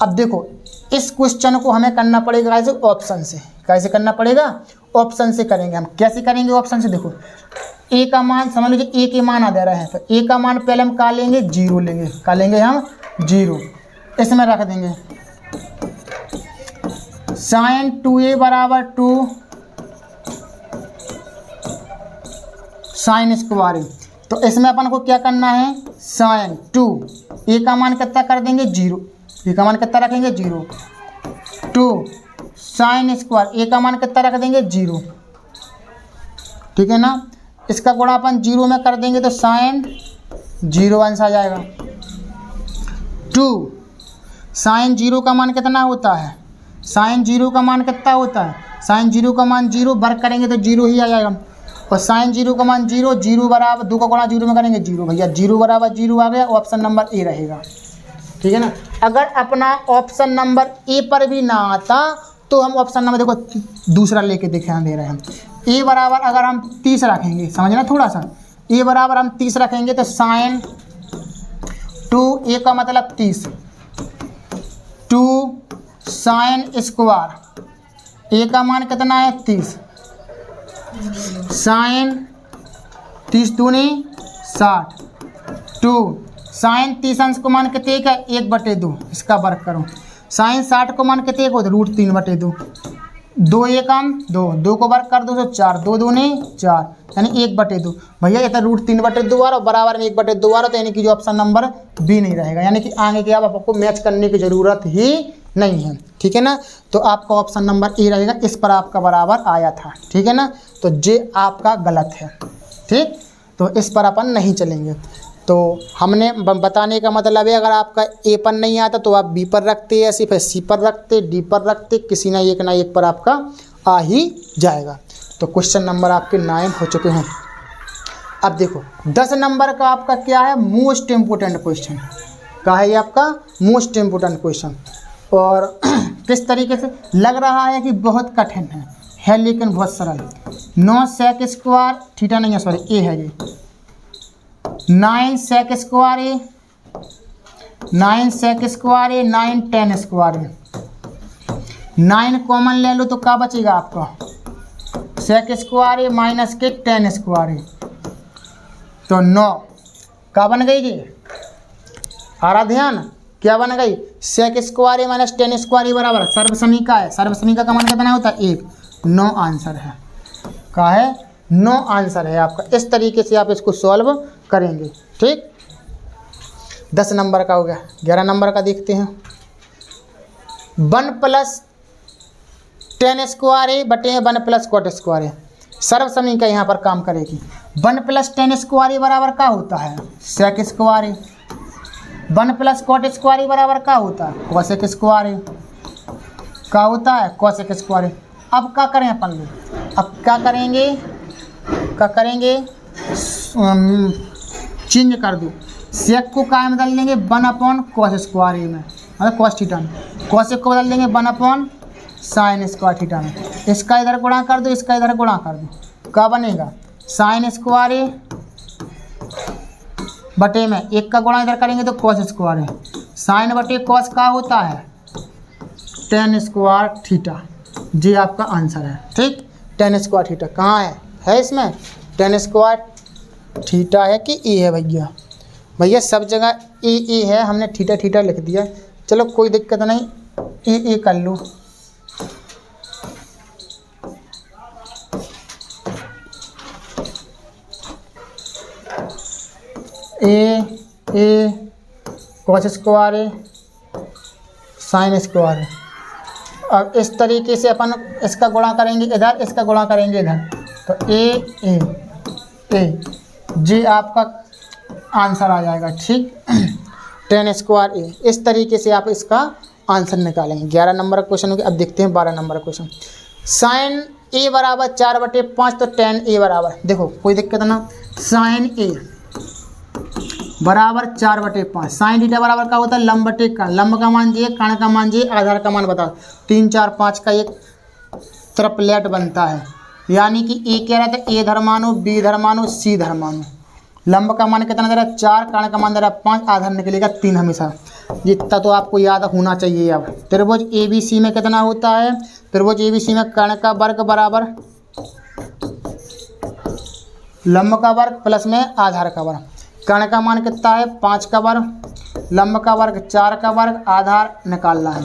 अब देखो इस क्वेश्चन को हमें करना पड़ेगा कैसे? ऑप्शन से। कैसे करना पड़ेगा? ऑप्शन से करेंगे हम। कैसे करेंगे ऑप्शन से? देखो a का मान समझ लीजिए, a के मान आ दे रहे हैं, तो a का मान पहले हम का लेंगे? 0 लेंगे। का लेंगे हम? 0। इसमें रख देंगे sin 2a बराबर 2 sin स्क्वायर a। तो इसमें अपन को क्या करना है? sin 2 a का मान कितना कर देंगे? 0। a का मान कितना रखेंगे? 0। 2 sin स्क्वायर a का मान कितना रख देंगे? 0, ठीक है ना। इसका गुणा अपन 0 में कर देंगे तो sin 0 अंश आ जाएगा। 2 sin 0 का मान कितना होता है? sin 0 का मान कितना होता है? sin 0 का मान 0, वर्ग करेंगे तो 0 ही आ जाएगा। और sin 0 का मान 0, 0 बराबर 2 का गुणा 0 में करेंगे 0। भैया 0 बराबर 0 आ गया, ऑप्शन नंबर ए रहेगा, ठीक है ना। अगर अपना ऑप्शन नंबर ए पर भी ना आता तो हम ऑप्शन नंबर देखो दूसरा लेके ध्यान दे रहे हैं। ए बराबर अगर हम 30 रखेंगे, समझना थोड़ा सा, ए बराबर हम 30 रखेंगे तो sin 2 a का मतलब 30, 2 sin स्क्वायर a का मान कितना है? 30, sin 30 दूनी 60, 2 sin 30 अंश को मान कितने का? 1 बटे 2। इसका वर्ग करो। sin 60 को मान कितने को? √3 बटे 2। 2 एकम 2, 2 को वर्ग कर दो तो 4, 2 दूनी 4, यानी 1 बटे 2। भैया इतना √3 बटे 2 आ रहा, बराबर में 1 बटे 2 आ रहा, तो यानी कि जो ऑप्शन नंबर बी नहीं रहेगा, यानी कि आगे के अब आपको मैच करने की ज़रूरत ही नहीं है, ठीक है ना। तो आपका ऑप्शन नंबर ए रहेगा, इस पर आपका बराबर आया था, ठीक है ना। तो जे आपका गलत है, ठीक। तो इस पर अपन नहीं चलेंगे। तो हमने बताने का मतलब है अगर आपका ए पर नहीं आता तो आप बी पर रखते, ऐसे फिर सी पर रखते, डी पर रखते, किसी ना एक पर आपका आ ही जाएगा। तो क्वेश्चन नंबर आपके 9 हो चुके हैं। अब देखो 10 नंबर का आपका क्या है? मोस्ट इम्पोर्टेंट क्वेश्चन का है ये आपका मोस्ट इम्पोर्टेंट क्वेश्चन। और किस तरीके से लग रहा है कि बहुत कठिन है लेकिन बहुत सरल। 9 sec स्क्वायर थीटा नहीं है, सॉरी ए है ये, 9 sec स्क्वायर ए 9 सेक स्क्वायर ए, 9 10 स्क्वायर ए। 9 कॉमन ले लो तो क्या बचेगा आपका, सेक स्क्वायर ए माइनस के 10 स्क्वायर ए, तो 9 क्या बन गई जी, आ रहा ध्यान, क्या बन गई, सेक स्क्वायर ए माइनस 10 स्क्वायर ए बराबर सर्वसमीका है। सर्वसमीका का मान कितना होता है 1, 9 आंसर है, क्या है 9 आंसर है आपका। इस तरीके से आप इसको सॉल्व करेंगे। ठीक, 10 नंबर का हो गया। 11 नंबर का देखते हैं। 1 प्लस 10 स्क्वायर ए बटे 1 प्लस कॉट स्क्वायर ए, सर्वसमीका यहाँ पर काम करेगी। 1 प्लस 10 स्क्वायर ए बराबर क्या होता है, सेक स्क्वायर ए। 1 प्लस कॉट स्क्वायर ए बराबर क्या होता है, कोसेक स्क्वायर ए। क्या होता है, कोसेक स्क्वायर ए। अब क्या करें अपन लोग, अब क्या करेंगे, चेंज कर दो, सेक को क्या में बदल देंगे 1 अपॉन कॉस स्क्वायर ए में, मतलब कॉस थीटा में। कोसेक को बदल देंगे 1 अपॉन साइन स्क्वायर थीटा में। इसका इधर गुणा कर दो, इसका इधर गुणा कर दो, क्या बनेगा, साइन स्क्वायर ए बटे में 1 का गुणा इधर करेंगे तो कॉस स्क्वायर ए। साइन बटे कॉस का होता है 10 स्क्वायर थीटा, जी आपका आंसर है। ठीक, 10 स्क्वायर थीटा कहाँ है इसमें 10 स्क्वायर थीटा है कि ए है भैया, भैया सब जगह ए है, हमने थीटा थीटा लिख दिया। चलो कोई दिक्कत नहीं, ए कर लो। ए कॉस स्क्वायर ए साइन स्क्वायर ए। अब इस तरीके से अपन इसका गुणा करेंगे इधर, इसका गुणा करेंगे इधर, तो ए जी आपका आंसर आ जाएगा। ठीक, 10 स्क्वायर ए। इस तरीके से आप इसका आंसर निकालेंगे। 11 नंबर का क्वेश्चन हो गया। अब देखते हैं 12 नंबर का क्वेश्चन। साइन ए बराबर 4/5, तो 10 ए बराबर, देखो कोई दिक्कत ना, साइन ए बराबर 4/5। साइन थीटा बराबर क्या होता है, लंब बटे कर्ण। लंब का मान जी, कर्ण का मान जी, आधार का मान बताओ। 3 4 5 का एक ट्रिपलेट बनता है, यानी कि ए कह रहा था ए धर्मानु, बी धर्मानु, सी धर्मानु। लंब का मान कितना दे रहा है 4, कर्ण का मान दे रहा है 5, आधार निकलेगा 3 हमेशा। इतना तो आपको याद होना चाहिए। अब त्रिभुज ए बी सी में कितना होता है, त्रिभुज ए बी सी में कर्ण का वर्ग बराबर लंब का वर्ग प्लस में आधार का वर्ग। कर्ण का मान कितना है 5 का वर्ग, लंब का वर्ग 4 का वर्ग, आधार निकालना है।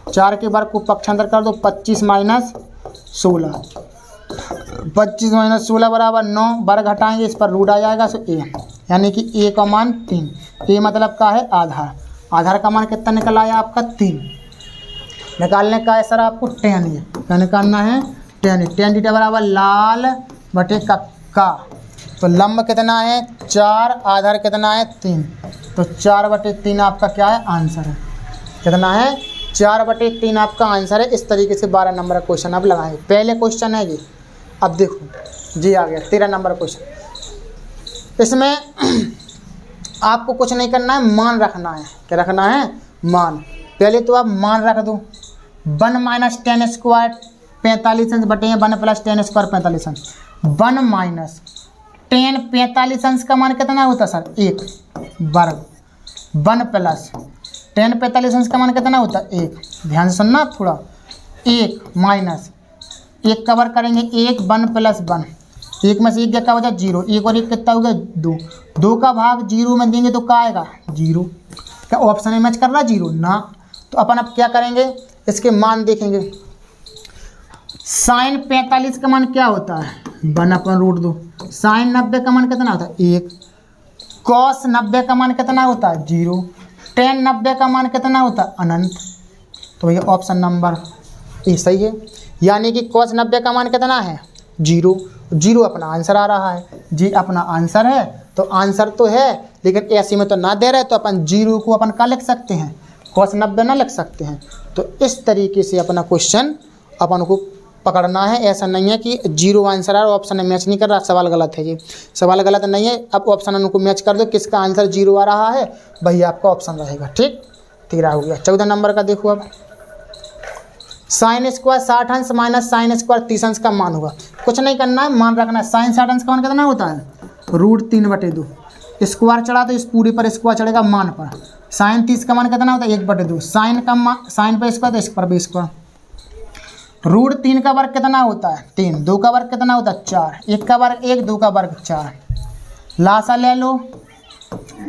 4 के वर्ग को पक्षांतर कर दो, 25 माइनस 16, 25 माइनस 16 बराबर 9। वर्ग हटाएंगे, इस पर रूट आ जाएगा, सो ए, यानी कि ए का मान 3। ए मतलब का है आधार। आधार का मान कितना निकल आया आपका 3। निकालने का है सर आपको 10 है, क्या निकालना है 10। 10 थीटा बराबर लाल बटे का, तो लंब कितना है 4, आधार कितना है 3, तो 4/3 आपका क्या है आंसर है। कितना है 4/3 आपका आंसर है। इस तरीके से 12 नंबर का क्वेश्चन आप लगाएंगे। पहले क्वेश्चन है ये, अब देखो जी आ गया 13 नंबर क्वेश्चन। इसमें आपको कुछ नहीं करना है, मान रखना है। क्या रखना है, मान। पहले तो आप मान रख दो, 1 माइनस 10 स्क्वायर 45 अंश बटे 1 प्लस 10 स्क्वायर 45 अंश। 1 माइनस 10 45 अंश का मान कितना होता सर 1 वर्ग। 1 प्लस 10 45 अंश का मान कितना होता 1। ध्यान से सुनना थोड़ा। 1 माइनस 1 का वर्ग करेंगे 1, 1 प्लस 1, 1 में से 1 क्या हो जाए 0, 1 और 1 कितना हो गया 2। 2 का भाग 0 में देंगे तो क्या आएगा 0। क्या ऑप्शन में मैच कर रहा 0 ना। तो अपन अब क्या करेंगे, इसके मान देखेंगे। साइन 45 का मान क्या होता है 1/√2। साइन 90 का मान कितना होता है 1। कॉस 90 का मान कितना होता है 0। टेन 90 का मान कितना होता है अनंत। तो ये ऑप्शन नंबर ए सही है, यानी कि कॉस 90 का मान कितना है 0। 0 अपना आंसर आ रहा है जी, अपना आंसर है। तो आंसर तो है लेकिन ऐसे में तो ना दे रहे, तो अपन 0 को अपन क्या लिख सकते हैं, कॉस 90 ना लिख सकते हैं। तो इस तरीके से अपना क्वेश्चन अपन को पकड़ना है। ऐसा नहीं है कि 0 आंसर आ रहा ऑप्शन में मैच नहीं कर रहा, सवाल गलत है। ये सवाल गलत नहीं है। अब ऑप्शन उनको मैच कर दो, किसका आंसर 0 आ रहा है वही आपका ऑप्शन रहेगा। ठीक, 13 हो गया। 14 नंबर का देखो। अब साइन स्क्वायर 60 अंश माइनस साइन स्क्वायर 30 अंश का मान होगा। कुछ नहीं करना है, मान रखना है। साइन 60 अंश का मान कितना होता है √3/2। स्क्वायर चढ़ा तो इस पूरे पर स्क्वायर चढ़ेगा मान पर। साइन 30 का मान कितना होता है 1/2। साइन का मान साइन पर स्क्वायर तो इस पर भी स्क्वायर। रूट 3 का वर्ग कितना होता है 3। 2 का वर्ग कितना होता है 4। 1 का वर्ग 1, 2 का वर्ग 4। लासा ले लो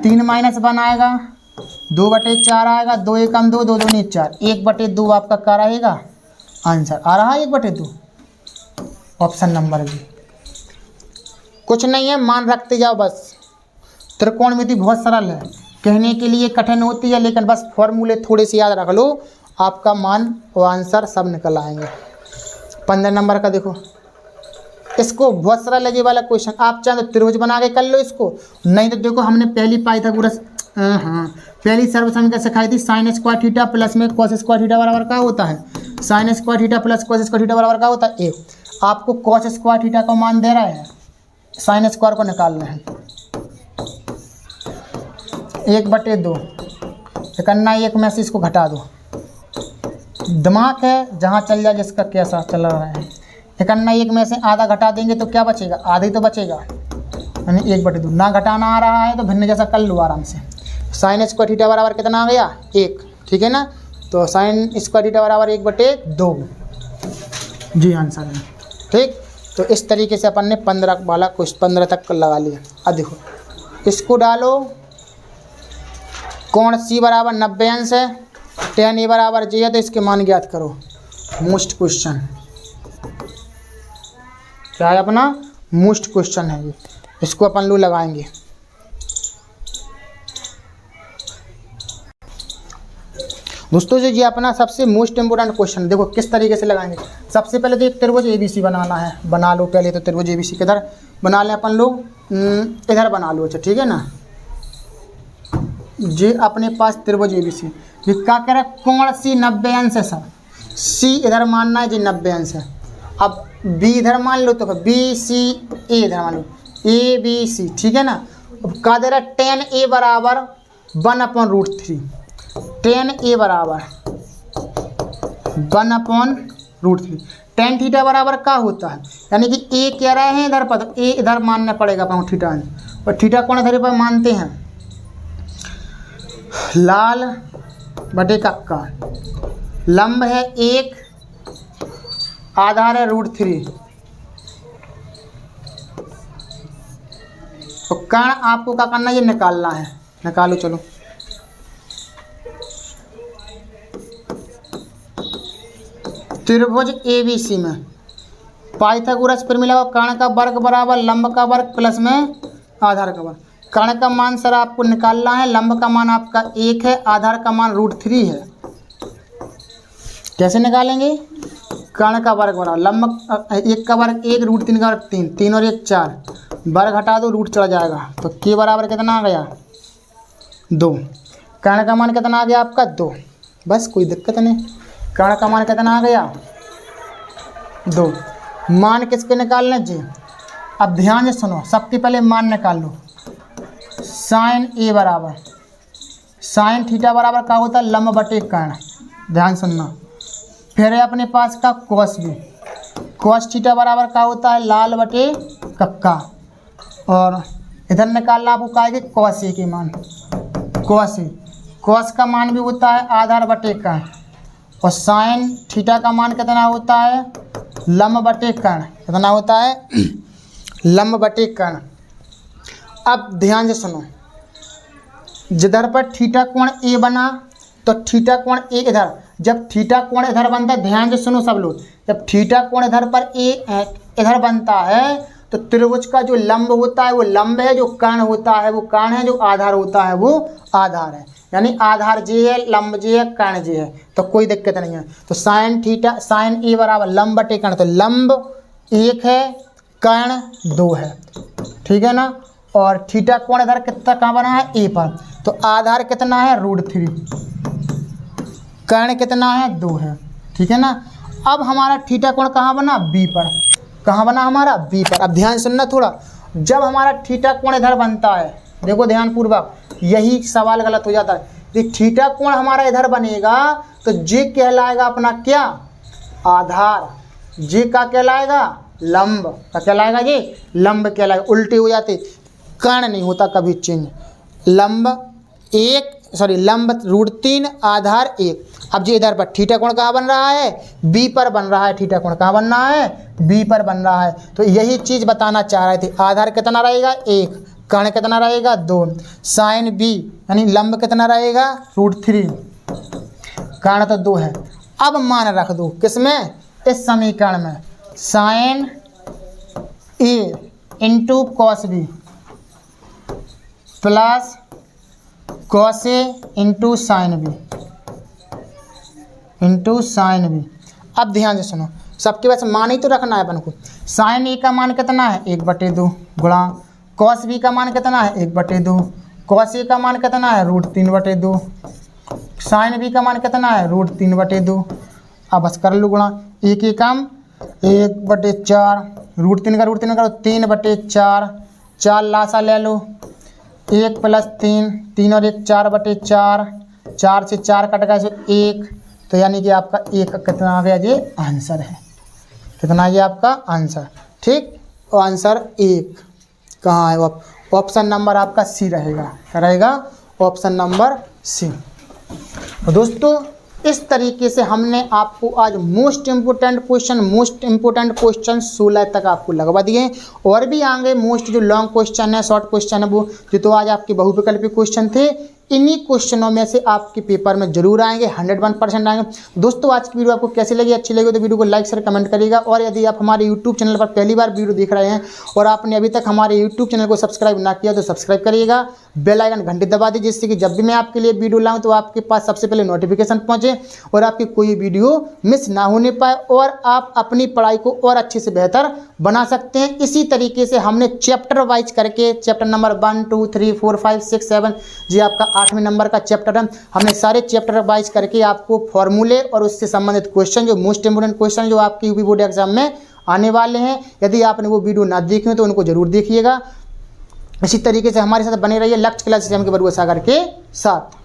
3 - 1 आएगा 2/4 आएगा। 2 1 2, 2 2 4। 1/2 आपका क्या रहेगा आंसर आ रहा है 1/2 ऑप्शन नंबर बी। कुछ नहीं है, मान रखते जाओ बस। त्रिकोणमिति बहुत सरल है, कहने के लिए कठिन होती है लेकिन बस फॉर्मूले थोड़े से याद रख लो, आपका मान और आंसर सब निकल आएंगे। 15 नंबर का देखो, इसको बहुत सरल है ये वाला क्वेश्चन। आप चाहे तो त्रिभुज बना के कर लो इसको, नहीं तो देखो हमने पहली पाइथागोरस पहली सर्वसंख्या सिखाई थी। साइन स्क्वायर थीटा प्लस में कॉस स्क्वायर थीटा बराबर क्या होता है। Sign square theta plus cos square theta बराबर क्या होता है 1। आपको कॉस स्क्वायर थीटा का मान दे रहा है, साइन स्क्वायर को निकाल रहे हैं 1/2। करना 1 में से इसको घटा दो, दिमाग है जहाँ चल जाए जिसका कैसा चल रहा है। करना 1 में से आधा घटा देंगे तो क्या बचेगा, आधे तो बचेगा, यानी 1/2। ना घटाना आ रहा है तो भिन्न जैसा कर लो आराम से। साइन स्क्वायर थीटा बराबर कितना आ गया 1, ठीक है ना। तो साइन स्क्वायर थीटा बराबर 1/2 जी आंसर है, ठीक। तो इस तरीके से अपन ने 15 वाला कुछ 15 तक लगा लिया। अब देखो इसको डालो, कोण सी बराबर 90 अंश है, tan a बराबर जी है, तो इसके मान ज्ञात करो। मोस्ट क्वेश्चन क्या है अपना, मोस्ट क्वेश्चन है ये, इसको अपन लोग लगाएंगे। दोस्तों जो ये अपना सबसे मोस्ट इम्पोर्टेंट क्वेश्चन, देखो किस तरीके से लगाएंगे। सबसे पहले तो एक त्रिभुज ABC बनाना है, बना लो पहले तो त्रिभुज ABC किधर बना लें अपन लोग, इधर बना लो। अच्छा ठीक है ना, ये अपने पास त्रिभुज ABC, ये क्या कह रहा है, कोण C 90 अंश है सर। C इधर मानना है जी 90 अंश है। अब B इधर मान लो तो BCA इधर मान लो ABC, ठीक है ना। अब क्या दे रहा है, tan A बराबर 1/√3। tan A बराबर 1/√3। tan थीटा बराबर क्या होता है, यानी कि A कह रहे हैं इधर पर, तो A इधर मानना पड़ेगा अपन थीटा, और थीटा कौन इधर पर मानते हैं, लाल बटे कक्का। लंब है 1, आधार है √3। तो कर्ण आपको क्या करना है, ये निकालना है, निकालो चलो। त्रिभुज ABC में पाइथागोरस प्रमेय का कर्ण का वर्ग बराबर लंब का वर्ग प्लस में आधार का वर्ग। कर्ण का मान सर आपको निकालना है, लंब का मान आपका 1 है, आधार का मान √3 है। कैसे निकालेंगे, कर्ण का वर्ग बराबर लंब 1 का वर्ग 1, √3 का वर्ग 3, 3 और 1 4, वर्ग हटा दो रूट चढ़ जाएगा, तो के बराबर कितना आ गया 2। कर्ण का मान कितना आ गया आपका 2, बस कोई दिक्कत नहीं। कर्ण का मान कितना आ गया 2। मान किसके निकालने जी, अब ध्यान से सुनो, सबसे पहले मान निकाल लो। साइन A बराबर साइन थीटा बराबर क्या होता है, लंब बटे कर्ण, ध्यान सुनना। फिर है अपने पास का कॉस B, कॉस थीटा बराबर क्या होता है, लाल बटे कक्का। और इधर निकालना आपको क्या है, कॉस A के मान, कॉस A, कॉस का मान भी होता है आधार बटे कर्ण, और साइन थीटा का मान कितना होता है, लंब बटे कर्ण, कितना होता है लंब बटे कर्ण। अब ध्यान से सुनो, जिधर पर थीटा कोण A बना तो थीटा कोण A इधर, जब थीटा कोण इधर बनता है, ध्यान से सुनो सब लोग, जब थीटा कोण इधर पर A इधर बनता है तो त्रिभुज का जो लंब होता है वो लंब है, जो कर्ण होता है वो कर्ण है, जो आधार होता है वो आधार है। यानी आधार जे है, लंब जे है, कर्ण जे है, तो कोई दिक्कत नहीं है। तो साइन थीटा साइन A बराबर लंब बटे कर्ण, तो लंब 1 है, कर्ण 2 है, ठीक है ना। और थीटा कोण इधर कितना कहाँ बना है, A पर, तो आधार कितना है √3, कर्ण कितना है 2 है, ठीक है ना। अब हमारा थीटा कोण कहाँ बना, B पर, कहाँ बना हमारा B पर। अब ध्यान सुनना थोड़ा, जब हमारा थीटा कोण इधर बनता है, देखो ध्यान पूर्वक, यही सवाल गलत हो जाता है। ये थीटा कोण हमारा इधर बनेगा तो जे कहलाएगा अपना क्या, आधार, जे का कहलाएगा लंब, का कहलाएगा ये लंब कहलाएगा। उल्टे हो जाते, कर्ण नहीं होता कभी चेंज। लंब √3 आधार 1। अब जी इधर पर थीटा कोण कहाँ बन रहा है, बी पर बन रहा है। थीटा कोण कहाँ बन रहा है, बी पर बन रहा है। तो यही चीज़ बताना चाह रहे थे। आधार कितना रहेगा 1, कर्ण कितना रहेगा 2, साइन बी यानी लंब कितना रहेगा √3, कर्ण तो 2 है। अब मान रख दो किसमें, इस समीकरण में, sine A into cos B plus cos A into sine B अब ध्यान से सुनो, सबके पास मान ही तो रखना है अपन को। साइन ए का मान कितना है 1/2 गुणा कॉस बी का मान कितना है 1/2, कॉस ए का मान कितना है √3/2, साइन बी का मान कितना है √3/2। अब बस कर लो गुणा, एक ही काम 1/4, √3 का √3 करो 3/4, 4 लासा ले लो, 1 + 3, 3 और 1 4/4, 4 से 4 कट गया 1, तो यानी कि आपका एक कितना आ गया, ये आंसर है। कितना ये आपका आंसर, ठीक। और आंसर 1 कहाँ है, ऑप्शन नंबर आपका सी रहेगा। क्या रहेगा, ऑप्शन नंबर सी। तो दोस्तों इस तरीके से हमने आपको आज मोस्ट इम्पोर्टेंट क्वेश्चन 16 तक आपको लगवा दिए। और भी आएंगे मोस्ट जो लॉन्ग क्वेश्चन है, शॉर्ट क्वेश्चन है, वो जो तो आज आपके बहुविकल्पी क्वेश्चन थे, इन्हीं क्वेश्चनों में से आपके पेपर में जरूर आएंगे, 101% आएंगे। दोस्तों आज की वीडियो आपको कैसी लगी, अच्छी लगी तो वीडियो को लाइक शेयर कमेंट करिएगा। और यदि आप हमारे यूट्यूब चैनल पर पहली बार वीडियो देख रहे हैं और आपने अभी तक हमारे यूट्यूब चैनल को सब्सक्राइब ना किया तो सब्सक्राइब करिएगा, बेल आइकन घंटी दबा दीजिए, जिससे कि जब भी मैं आपके लिए वीडियो लाऊं तो आपके पास सबसे पहले नोटिफिकेशन पहुंचे और आपकी कोई वीडियो मिस ना होने पाए और आप अपनी पढ़ाई को और अच्छे से बेहतर बना सकते हैं। इसी तरीके से हमने चैप्टर वाइज करके, चैप्टर नंबर 1 2 3 4 5 6 7 जी आपका 8वें नंबर का चैप्टर है, हमने सारे चैप्टर वाइज करके आपको फॉर्मूले और उससे संबंधित क्वेश्चन, जो मोस्ट इंपोर्टेंट क्वेश्चन जो आपके यूपी बोर्ड एग्जाम में आने वाले हैं, यदि आपने वो वीडियो ना देखी हो तो उनको जरूर देखिएगा। इसी तरीके से हमारे साथ बने रहिए लक्ष्य क्लास के बरुआ सागर के साथ।